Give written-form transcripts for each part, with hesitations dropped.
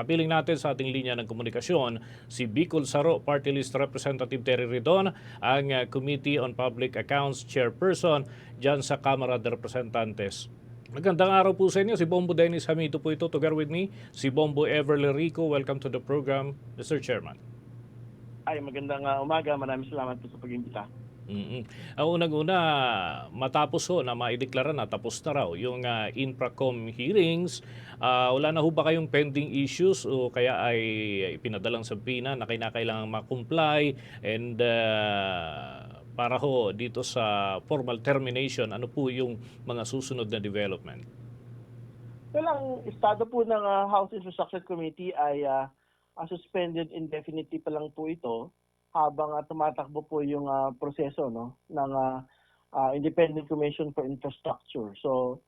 Kapiling natin sa ating linya ng komunikasyon si Bicol Saro Party List Representative Terry Ridon, ang Committee on Public Accounts Chairperson dyan sa Kamara de Representantes. Magandang araw po sa inyo. Si Bombo Dennis Hamito po ito. Together with me, si Bombo Everly Rico. Welcome to the program, Mr. Chairman. Ay, magandang umaga. Maraming salamat po sa pag-imbita. Ang unang-una, matapos na maideklara na tapos na raw yung Infracom hearings, wala na ho ba kayong pending issues o kaya ay pinadalang sa PINA na kinakailangan ma-comply and para ho dito sa formal termination, ano po yung mga susunod na development? Well, ang estado po ng House Infrastructure Committee ay suspended indefinitely pa lang po ito habang tumatakbo po yung proseso ng Independent Commission for Infrastructure. So,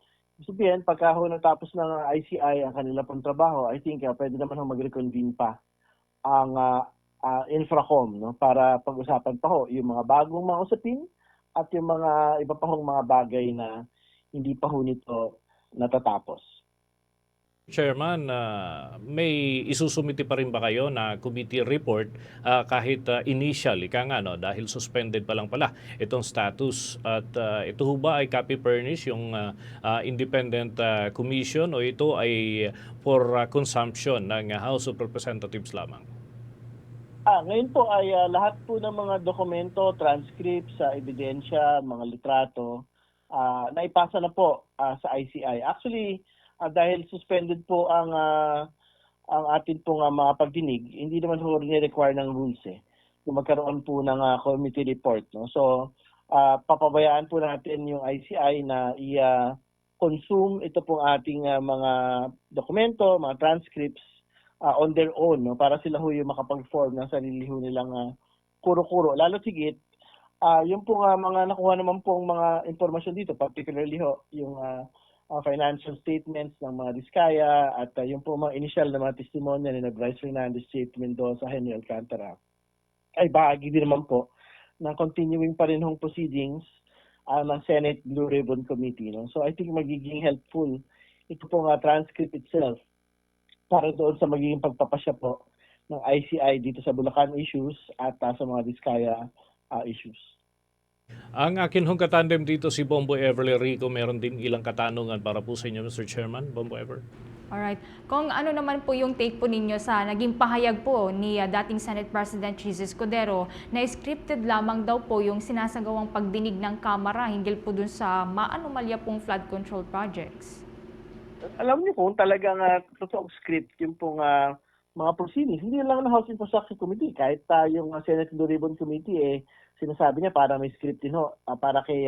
sabihin, pagka ho natapos ng ICI ang kanila pong trabaho, I think pwede naman mag-reconvene pa ang Infracom para pag-usapan pa ho yung mga bagong mga usapin at yung mga iba pa hong mga bagay na hindi pa ho nito natatapos. Chairman, may isusumiti pa rin ba kayo na committee report kahit initial, ika nga, dahil suspended pa lang pala itong status at ito ho ba ay copy furnish yung independent commission o ito ay for consumption ng House of Representatives lamang? Ngayon po ay lahat po ng mga dokumento, transcripts, ebidensya, mga litrato, naipasa na po sa ICI. Actually, dahil suspended po ang atin pong mga pagdinig, hindi naman po require ng rules kung magkaroon po ng committee report. So, papabayaan po natin yung ICI na i-consume ito pong ating mga dokumento, mga transcripts on their own para sila ho yung makapag-form ng sarili ho nilang kuro-kuro. Lalo tigit, yung pong mga nakuha naman pong mga informasyon dito, particularly ho, yung financial statements ng mga Diskaya at yung po mga initial na mga testimonya ni Bryce Fernandez, J.P. Mendoza, Henry Alcantara ay bahagi din naman po ng continuing pa rin hong proceedings ng Senate Blue Ribbon Committee. So I think magiging helpful ito pong transcript itself para doon sa magiging pagpapasya po ng ICI dito sa Bulacan issues at sa mga Diskaya issues. Ang akin hong katandem dito si Bombo Everly Rico, meron din ilang katanungan para po sa inyo, Mr. Chairman. Bombo Ever. Alright. Kung ano naman po yung take po ninyo sa naging pahayag po ni dating Senate President Jesus Escudero na scripted lamang daw po yung sinasagawang pagdinig ng Kamara hinggil po dun sa maanomalya pong flood control projects? Alam niyo kung talagang totoong script yung pong mga proceedings, hindi lang ng House Infrastructure Committee, kahit yung Senate Blue Ribbon Committee, sinasabi niya para may script din para kay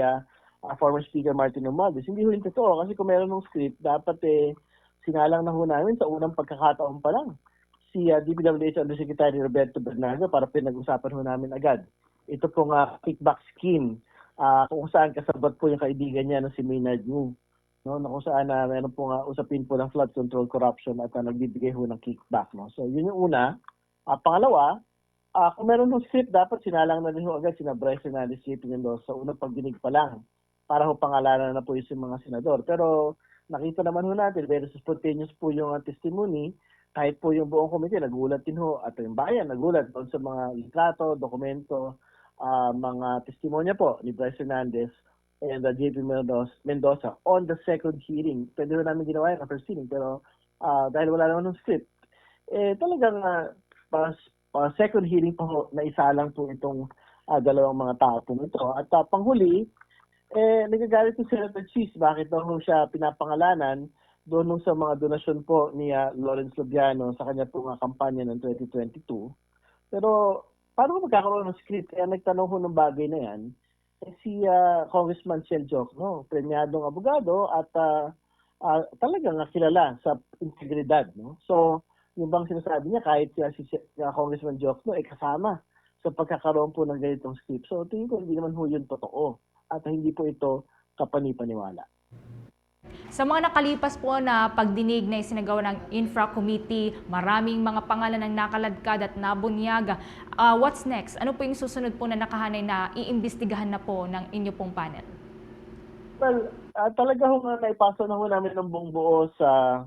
former Speaker Martin Romualdez. Hindi ho yung totoo kasi kung meron ng script, dapat sinalang na ho namin sa unang pagkakataon pa lang si DPWH Undersecretary Roberto Bernardo para pinag-usapan ho namin agad. Ito pong kickback scheme kung saan kasabot po yung kaibigan niya na si Maynard Wu. Na kung saan meron pong usapin po ng flood control corruption at nagbibigay ho ng kickback. So yun yung una. Pangalawa, kung meron ng script, dapat sinalang na rin ho agad sina Bryce Fernandez, J.P. Mendoza sa unang pagdinig pa lang para ho pangalanan na po yung mga senador. Pero nakita naman ho natin, very spontaneous po yung testimony, kahit po yung buong komite, nagulat din ho, at yung bayan, nagulat doon sa mga litrato, dokumento, mga testimonya po ni Bryce Fernandez and J.P. Mendoza on the second hearing. Pwede ho namin ginawa yung first hearing, pero dahil wala naman ng script, talagang second hearing pa ho, na isa lang po itong dalawang mga tao po ito. At panghuli, nagagalit si Senator Cheese, bakit daw siya pinapangalanan doon sa mga donasyon po ni Lawrence Lubiano sa kanya pong kampanya ng 2022. Pero paano magkakaroon ng script? Kaya nagtanong ho ng bagay na yan, si Congressman Shell Jokno, premiadong abogado at talagang kilala sa integridad. So, yung bang sinasabi niya, kahit si Congressman Jokno ay kasama sa pagkakaroon po ng ganitong script. So, tingin ko hindi naman ho yun totoo at hindi po ito kapanipaniwala. Sa mga nakalipas po na pagdinig na isinagawa ng Infra Committee, maraming mga pangalan ang nakaladkad at nabunyaga. What's next? Ano po yung susunod po na nakahanay na iimbestigahan na po ng inyo pong panel? Well, talaga ho nga naipasa na ho namin ng buong buo sa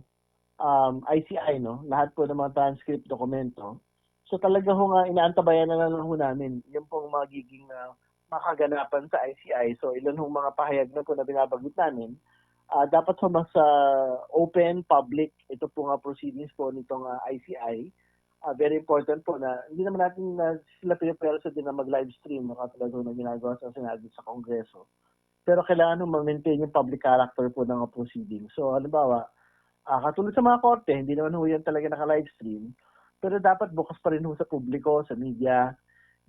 ICI, no? Lahat po ng mga transcript dokumento. So talaga ho nga inaantabayan na lang ho namin yung pong magiging makaganapan sa ICI. So ilan hong mga pahayag na po na binabanggit namin. Dapat ho mas open, public, ito po nga proceedings po nitong ICI. Very important po na hindi naman natin sila piniperso din na mag-live stream katulad ho na ginagawa sa Senado sa Kongreso. Pero kailangan ho ma-maintain yung public character po ng proceedings. So halimbawa, katulad sa mga korte, hindi naman ho yan talaga naka-live stream. Pero dapat bukas pa rin ho sa publiko, sa media,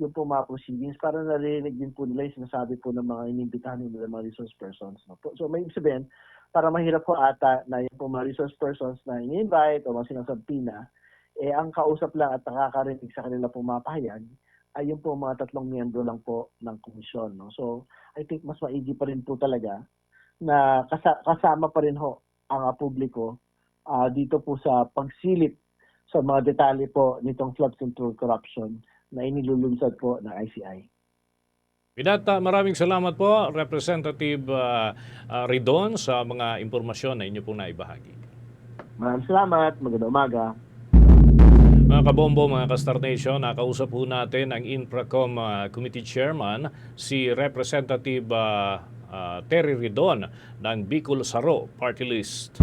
yung po mga proceedings para narinig din po nila yung sinasabi po ng mga inimbitahan nila mga resource persons. No? So may ibig sabihin, para mahirap po ata na yung po mga resource persons na ini-invite o mga sinasabpina, ang kausap lang at nakakarinig sa kanila po mga pahayag ay yung po mga 3 miyembro lang po ng komisyon. No? So I think mas maigi pa rin po talaga na kasama pa rin ho ang publiko dito po sa pagsilip sa mga detalye po nitong flood control corruption na inilulunsad po ng ICI. Pinata, maraming salamat po, Representative Ridon, sa mga impormasyon na inyo pong naibahagi. Maraming salamat. Magandang umaga. Mga kabombo, mga ka-Star Nation, nakausap po natin ang Infracom Committee Chairman, si Representative Terry Ridon ng Bicol Saro Party List.